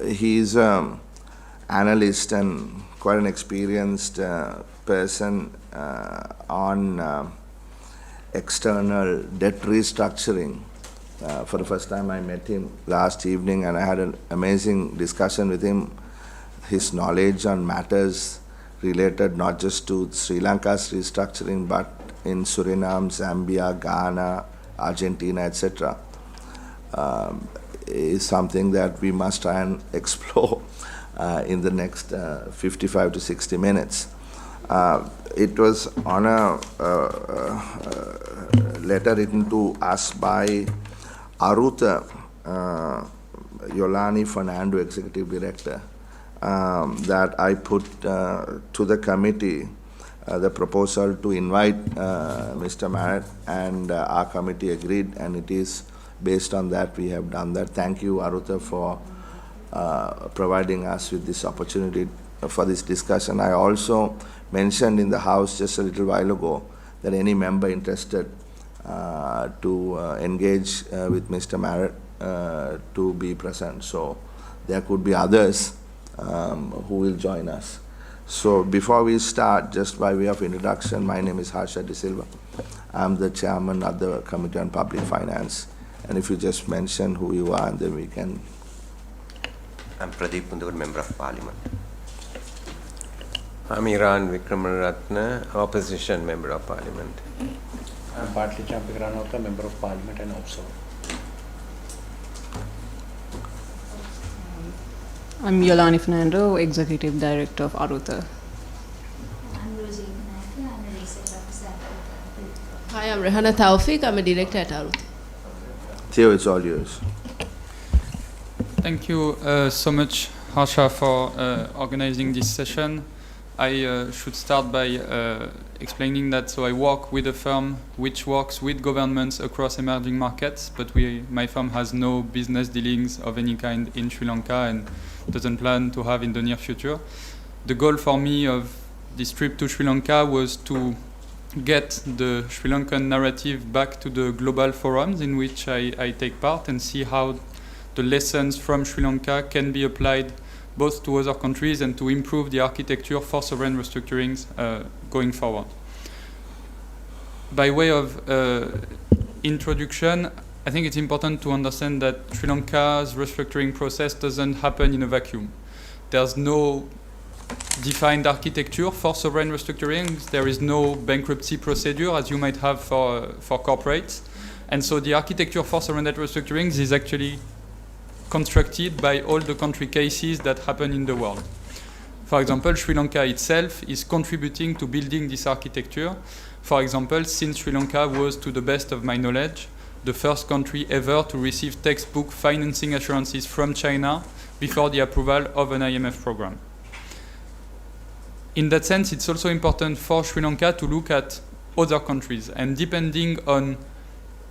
He's an analyst and quite an experienced person on external debt restructuring. For the first time I met him last evening and I had an amazing discussion with him. His knowledge on matters related not just to Sri Lanka's restructuring but in Suriname, Zambia, Ghana, Argentina, etc. Is something that we must try and explore in the next 55 to 60 minutes. It was on a letter written to us by Arutha Yolani Fernando, Executive Director, that I put to the committee the proposal to invite Mr. Marrett, and our committee agreed, and it is based on that we have done that. Thank you, Arutha, for providing us with this opportunity for this discussion. I also mentioned in the House just a little while ago that any member interested to engage with Mr. Marrett to be present. So there could be others who will join us. So before we start, just by way of introduction, my name is Harsha De Silva. I'm the chairman of the Committee on Public Finance. And if you just mention who you are, and then we can. I'm Pradeep Mundavar, Member of Parliament. I'm Iran Vikramaratne, Opposition Member of Parliament. I'm Partly Champikaranota, Member of Parliament and Observer. I'm Yolani Fernando, Executive Director of Arutha. I'm Rosie Vinayaka, I'm a research officer at Arutha. Hi, I'm Rehana Taufik, I'm a director at Arutha. Theo, it's all yours. Thank you so much, Harsha, for organizing this session. I should start by explaining that I work with a firm which works with governments across emerging markets, but my firm has no business dealings of any kind in Sri Lanka and doesn't plan to have in the near future. The goal for me of this trip to Sri Lanka was to get the Sri Lankan narrative back to the global forums in which I take part and see how the lessons from Sri Lanka can be applied both to other countries and to improve the architecture for sovereign restructurings going forward. By way of introduction, I think it's important to understand that Sri Lanka's restructuring process doesn't happen in a vacuum. There's no defined architecture for sovereign restructurings. There is no bankruptcy procedure as you might have for corporates. And so the architecture for sovereign debt restructurings is actually constructed by all the country cases that happen in the world. For example, Sri Lanka itself is contributing to building this architecture. For example, since Sri Lanka was, to the best of my knowledge, the first country ever to receive textbook financing assurances from China before the approval of an IMF program. In that sense, it's also important for Sri Lanka to look at other countries, and depending on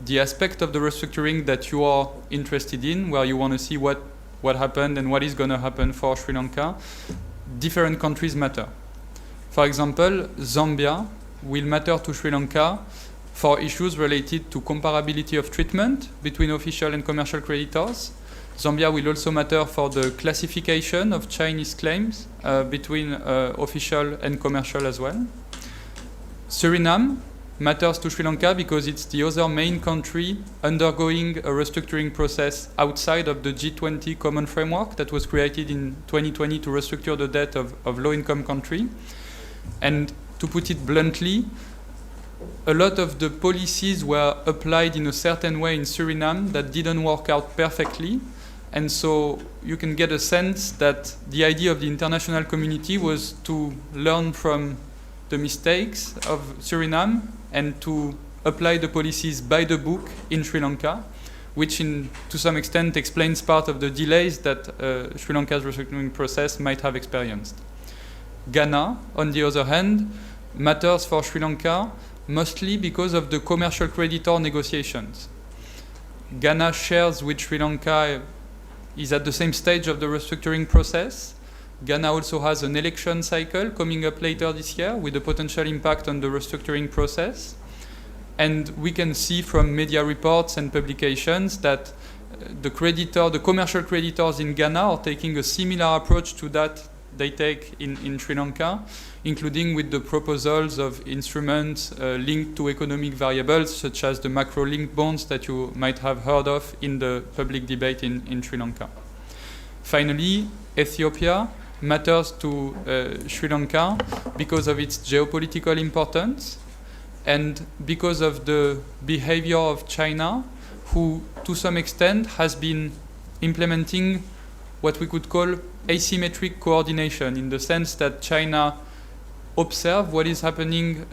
the aspect of the restructuring that you are interested in, where you want to see what happened and what is going to happen for Sri Lanka, different countries matter. For example, Zambia will matter to Sri Lanka for issues related to comparability of treatment between official and commercial creditors. Zambia will also matter for the classification of Chinese claims between official and commercial as well. Suriname matters to Sri Lanka because it's the other main country undergoing a restructuring process outside of the G20 common framework that was created in 2020 to restructure the debt of low-income country. And to put it bluntly, a lot of the policies were applied in a certain way in Suriname that didn't work out perfectly. And so you can get a sense that the idea of the international community was to learn from the mistakes of Suriname and to apply the policies by the book in Sri Lanka, which to some extent explains part of the delays that Sri Lanka's restructuring process might have experienced. Ghana, on the other hand, matters for Sri Lanka mostly because of the commercial creditor negotiations. Ghana shares with Sri Lanka is at the same stage of the restructuring process. Ghana also has an election cycle coming up later this year with a potential impact on the restructuring process. And we can see from media reports and publications that the commercial creditors in Ghana are taking a similar approach to that they take in Sri Lanka, including with the proposals of instruments linked to economic variables, such as the macro-linked bonds that you might have heard of in the public debate in Sri Lanka. Finally, Ethiopia matters to Sri Lanka because of its geopolitical importance and because of the behavior of China, who to some extent has been implementing what we could call asymmetric coordination, in the sense that China observes what is happening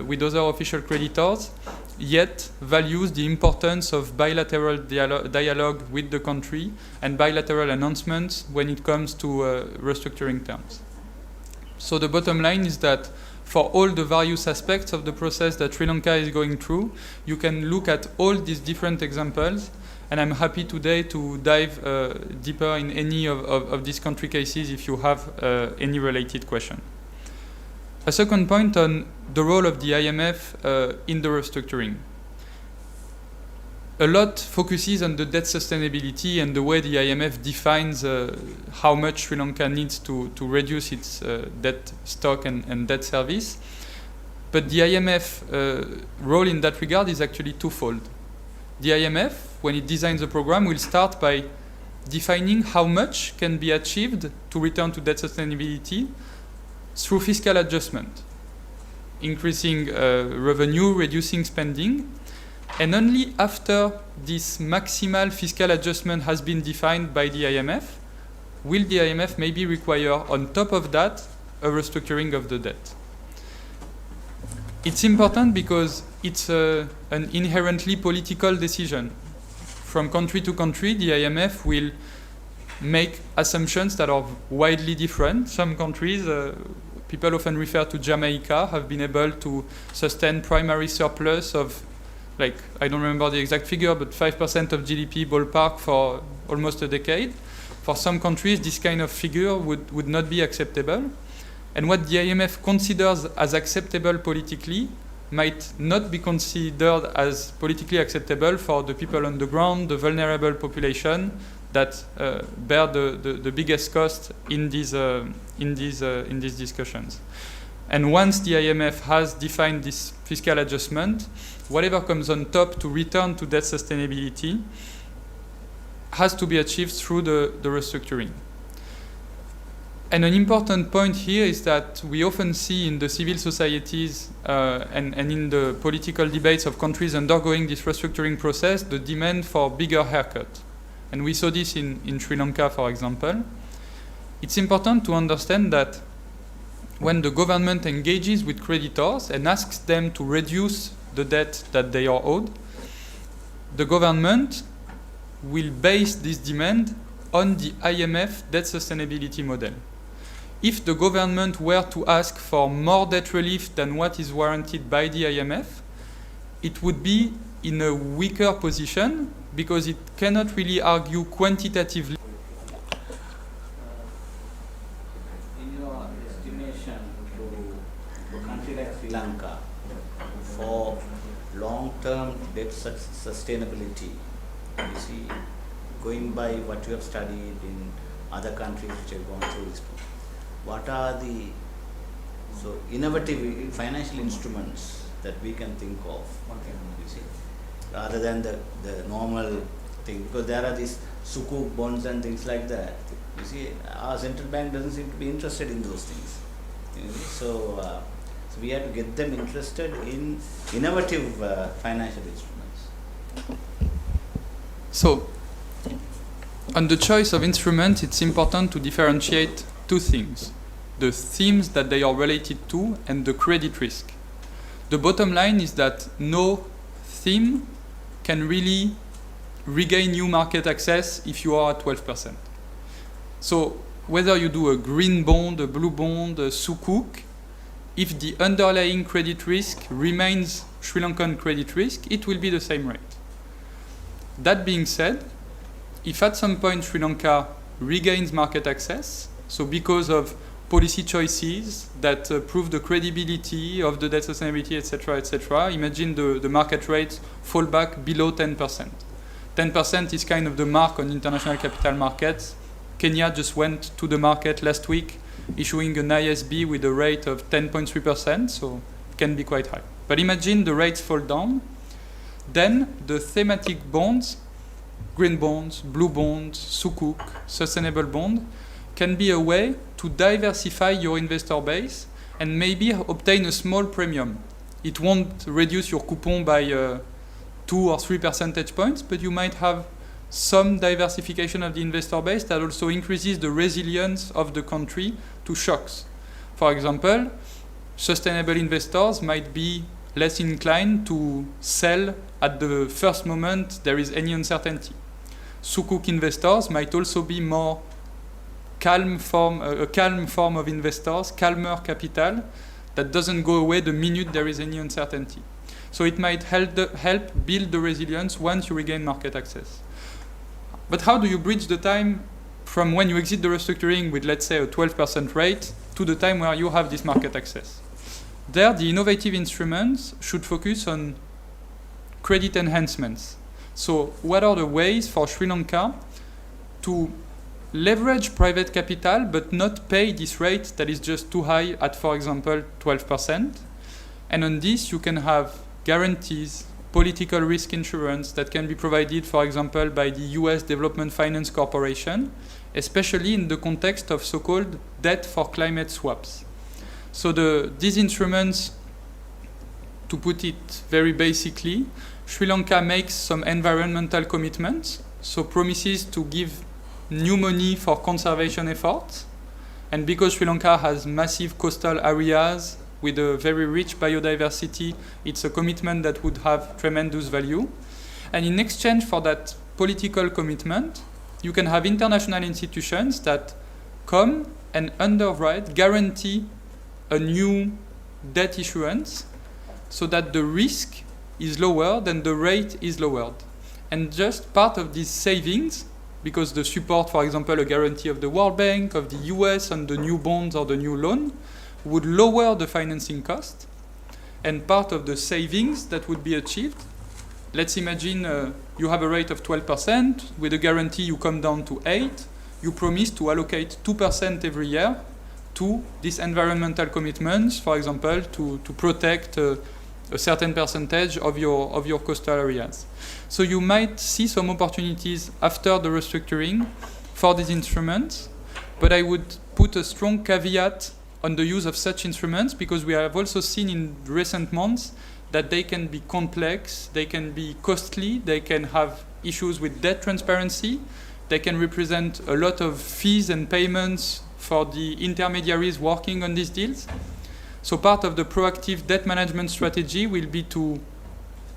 with other official creditors, yet values the importance of bilateral dialogue with the country and bilateral announcements when it comes to restructuring terms. So the bottom line is that for all the various aspects of the process that Sri Lanka is going through, you can look at all these different examples, and I'm happy today to dive deeper in any of these country cases if you have any related question. A second point on the role of the IMF in the restructuring. A lot focuses on the debt sustainability and the way the IMF defines how much Sri Lanka needs to reduce its debt stock and debt service. But the IMF role in that regard is actually twofold. The IMF, when it designs a program, will start by defining how much can be achieved to return to debt sustainability through fiscal adjustment, increasing revenue, reducing spending. And only after this maximal fiscal adjustment has been defined by the IMF, will the IMF maybe require, on top of that, a restructuring of the debt. It's important because it's an inherently political decision. From country to country, the IMF will make assumptions that are widely different. Some countries, people often refer to Jamaica, have been able to sustain primary surplus of, like, I don't remember the exact figure, but 5% of GDP ballpark for almost a decade. For some countries, this kind of figure would not be acceptable. And what the IMF considers as acceptable politically might not be considered as politically acceptable for the people on the ground, the vulnerable population that bear the biggest cost in these discussions. And once the IMF has defined this fiscal adjustment, whatever comes on top to return to debt sustainability has to be achieved through the restructuring. And an important point here is that we often see in the civil societies and in the political debates of countries undergoing this restructuring process the demand for bigger haircut. And we saw this in Sri Lanka, for example. It's important to understand that when the government engages with creditors and asks them to reduce the debt that they are owed, the government will base this demand on the IMF debt sustainability model. If the government were to ask for more debt relief than what is warranted by the IMF, it would be in a weaker position because it cannot really argue quantitatively. In your estimation to a country like Sri Lanka, for long-term debt sustainability, you see, going by what you have studied in other countries which have gone through this, what are the innovative financial instruments that we can think of, you see, rather than the normal thing, because there are these sukuk bonds and things like that. You see, our central bank doesn't seem to be interested in those things. You know, so we have to get them interested in innovative financial instruments. So, on the choice of instruments, it's important to differentiate two things: the themes that they are related to and the credit risk. The bottom line is that no theme can really regain new market access if you are at 12%. So whether you do a green bond, a blue bond, a sukuk, if the underlying credit risk remains Sri Lankan credit risk, it will be the same rate. That being said, if at some point Sri Lanka regains market access, so because of policy choices that prove the credibility of the debt sustainability, etc., imagine the market rates fall back below 10%. 10% is kind of the mark on international capital markets. Kenya just went to the market last week issuing an ISB with a rate of 10.3%, so it can be quite high. But imagine the rates fall down, then the thematic bonds, green bonds, blue bonds, sukuk, sustainable bond, can be a way to diversify your investor base and maybe obtain a small premium. It won't reduce your coupon by 2 or 3 percentage points, but you might have some diversification of the investor base that also increases the resilience of the country to shocks. For example, sustainable investors might be less inclined to sell at the first moment there is any uncertainty. Sukuk investors might also be more a calm form of investors, calmer capital that doesn't go away the minute there is any uncertainty. So it might help build the resilience once you regain market access. But how do you bridge the time from when you exit the restructuring with, let's say, a 12% rate to the time where you have this market access? There, the innovative instruments should focus on credit enhancements. So what are the ways for Sri Lanka to leverage private capital but not pay this rate that is just too high at, for example, 12%? And on this, you can have guarantees, political risk insurance that can be provided, for example, by the US Development Finance Corporation, especially in the context of so-called debt for climate swaps. So these instruments, to put it very basically, Sri Lanka makes some environmental commitments, so promises to give new money for conservation efforts. And because Sri Lanka has massive coastal areas with a very rich biodiversity, it's a commitment that would have tremendous value. And in exchange for that political commitment, you can have international institutions that come and underwrite, guarantee a new debt issuance so that the risk is lower than the rate is lowered. And just part of these savings, because the support, for example, a guarantee of the World Bank, of the US on the new bonds or the new loan, would lower the financing cost. And part of the savings that would be achieved, let's imagine you have a rate of 12%, with a guarantee you come down to 8%, you promise to allocate 2% every year to these environmental commitments, for example, to protect a certain percentage of your coastal areas. So you might see some opportunities after the restructuring for these instruments, but I would put a strong caveat on the use of such instruments, because we have also seen in recent months that they can be complex, they can be costly, they can have issues with debt transparency, they can represent a lot of fees and payments for the intermediaries working on these deals. So part of the proactive debt management strategy will be to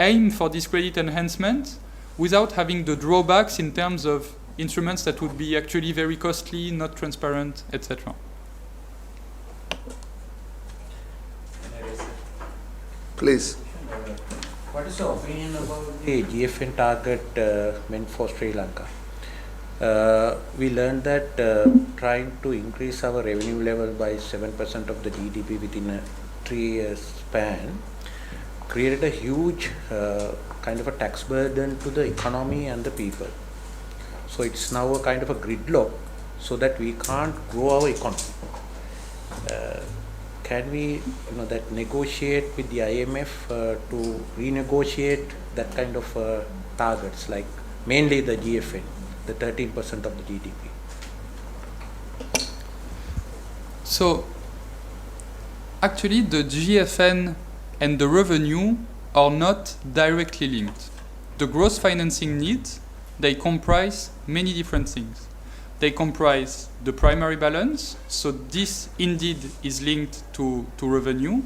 aim for this credit enhancement without having the drawbacks in terms of instruments that would be actually very costly, not transparent, etc. Please. What is your opinion about the GFN target meant for Sri Lanka? We learned that trying to increase our revenue level by 7% of the GDP within a 3-year span created a huge kind of a tax burden to the economy and the people. So it's now a kind of a gridlock so that we can't grow our economy. Can we negotiate with the IMF to renegotiate that kind of targets, like mainly the GFN, the 13% of the GDP? So actually the GFN and the revenue are not directly linked. The gross financing needs, they comprise many different things. They comprise the primary balance, so this indeed is linked to revenue.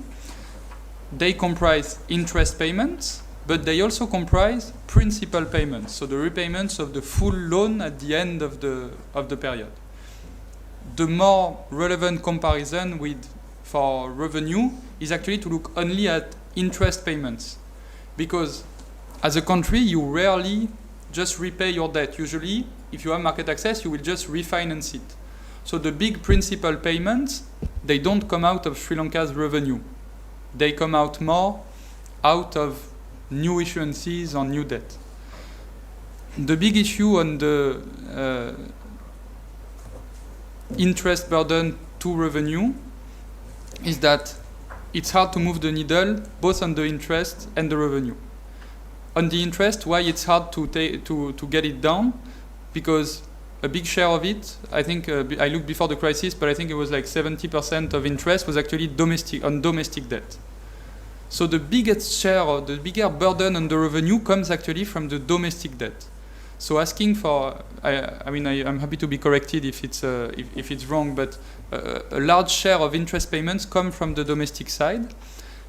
They comprise interest payments, but they also comprise principal payments, so the repayments of the full loan at the end of the period. The more relevant comparison for revenue is actually to look only at interest payments, because as a country you rarely just repay your debt. Usually, if you have market access, you will just refinance it. So the big principal payments, they don't come out of Sri Lanka's revenue. They come out more out of new issuances or new debt. the big issue on the interest burden to revenue is that it's hard to move the needle both on the interest and the revenue. On the interest, why it's hard to get it down? Because a big share of it, I think, I looked before the crisis, but I think it was like 70% of interest was actually domestic debt. So the biggest share, or the bigger burden on the revenue comes actually from the domestic debt. So asking for, I'm happy to be corrected if it's wrong, but a large share of interest payments come from the domestic side.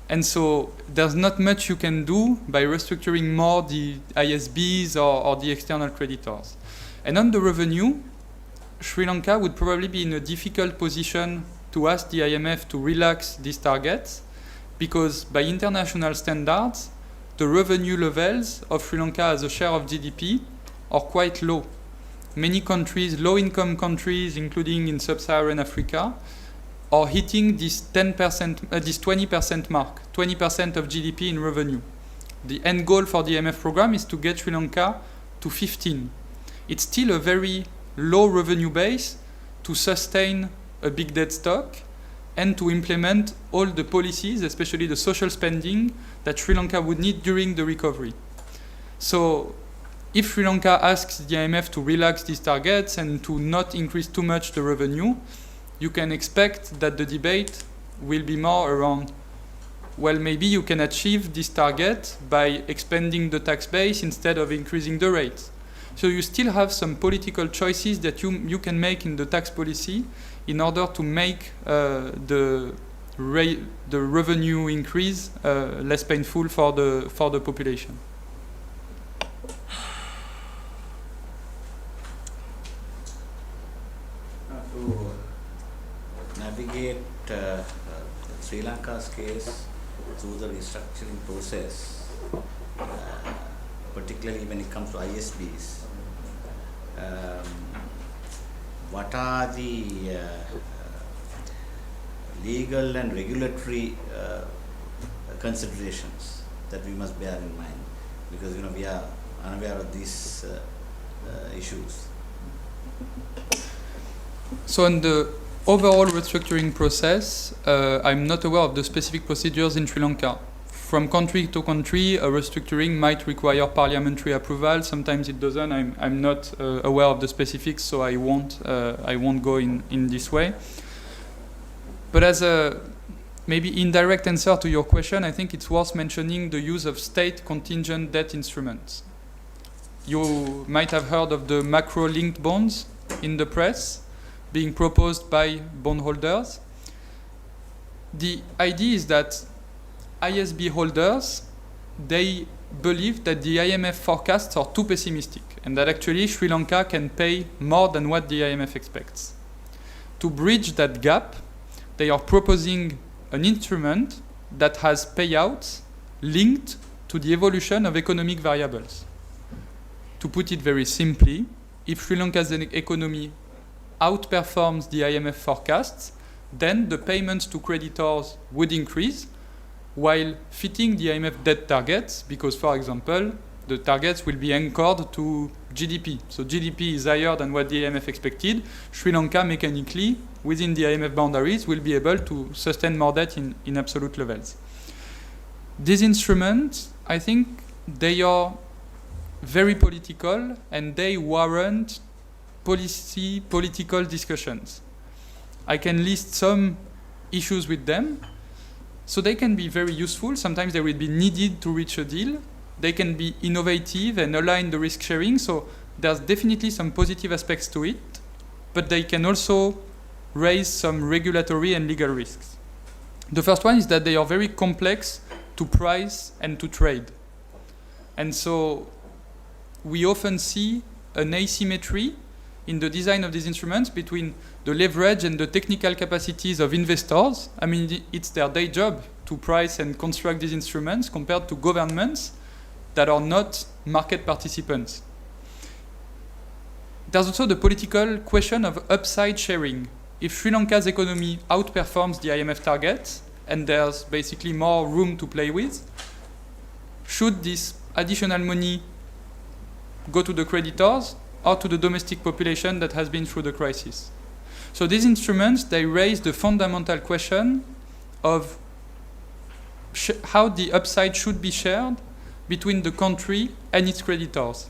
And so there's not much you can do by restructuring more the ISBs or the external creditors. And on the revenue, Sri Lanka would probably be in a difficult position to ask the IMF to relax these targets, because by international standards, the revenue levels of Sri Lanka as a share of GDP are quite low. Many countries, low-income countries, including in sub-Saharan Africa, are hitting this 20% mark, 20% of GDP in revenue. The end goal for the IMF program is to get Sri Lanka to 15. It's still a very low revenue base to sustain a big debt stock and to implement all the policies, especially the social spending, that Sri Lanka would need during the recovery. So if Sri Lanka asks the IMF to relax these targets and to not increase too much the revenue, you can expect that the debate will be more around, well, maybe you can achieve this target by expanding the tax base instead of increasing the rates. So you still have some political choices that you can make in the tax policy in order to make the revenue increase less painful for the population. To navigate Sri Lanka's case through the restructuring process, particularly when it comes to ISBs, what are the legal and regulatory considerations that we must bear in mind? Because we are unaware of these issues. So in the overall restructuring process, I'm not aware of the specific procedures in Sri Lanka. From country to country, a restructuring might require parliamentary approval. Sometimes it doesn't. I'm not aware of the specifics, so I won't go in this way. But as a maybe indirect answer to your question, I think it's worth mentioning the use of state contingent debt instruments. You might have heard of the macro-linked bonds in the press being proposed by bondholders. The idea is that ISB holders, they believe that the IMF forecasts are too pessimistic and that actually Sri Lanka can pay more than what the IMF expects. To bridge that gap, they are proposing an instrument that has payouts linked to the evolution of economic variables. To put it very simply, if Sri Lanka's economy outperforms the IMF forecasts, then the payments to creditors would increase while fitting the IMF debt targets, because, for example, the targets will be anchored to GDP. So GDP is higher than what the IMF expected. Sri Lanka, mechanically, within the IMF boundaries, will be able to sustain more debt in absolute levels. These instruments, I think, they are very political and they warrant political discussions. I can list some issues with them. So they can be very useful. Sometimes they will be needed to reach a deal. They can be innovative and align the risk sharing. So there's definitely some positive aspects to it, but they can also raise some regulatory and legal risks. The first one is that they are very complex to price and to trade. And so we often see an asymmetry in the design of these instruments between the leverage and the technical capacities of investors. I mean, it's their day job to price and construct these instruments compared to governments that are not market participants. There's also the political question of upside sharing. If Sri Lanka's economy outperforms the IMF target, and there's basically more room to play with, should this additional money go to the creditors or to the domestic population that has been through the crisis. So these instruments, they raise the fundamental question of how the upside should be shared between the country and its creditors.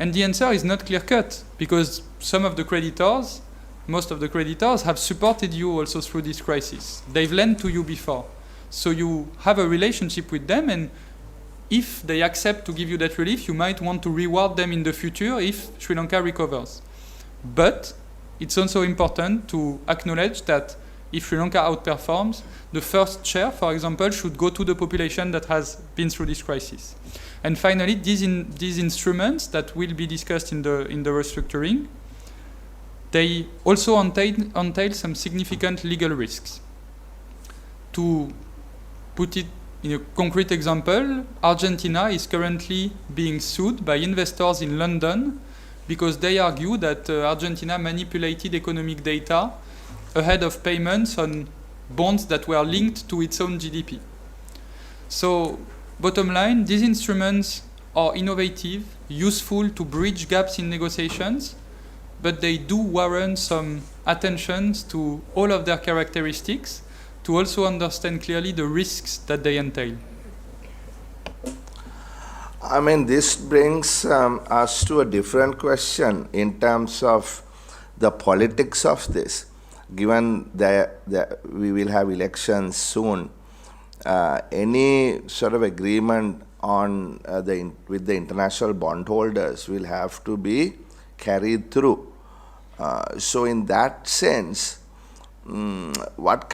And the answer is not clear-cut, because some of the creditors, most of the creditors, have supported you also through this crisis. They've lent to you before. So you have a relationship with them, and if they accept to give you that relief, you might want to reward them in the future if Sri Lanka recovers. But it's also important to acknowledge that if Sri Lanka outperforms, the first share, for example, should go to the population that has been through this crisis. And finally, these instruments that will be discussed in the restructuring, they also entail some significant legal risks. To put it in a concrete example, Argentina is currently being sued by investors in London because they argue that Argentina manipulated economic data ahead of payments on bonds that were linked to its own GDP. So, bottom line, these instruments are innovative, useful to bridge gaps in negotiations, but they do warrant some attention to all of their characteristics to also understand clearly the risks that they entail. I mean, this brings us to a different question in terms of the politics of this. Given that we will have elections soon, any sort of agreement on with the international bondholders will have to be carried through. So in that sense, what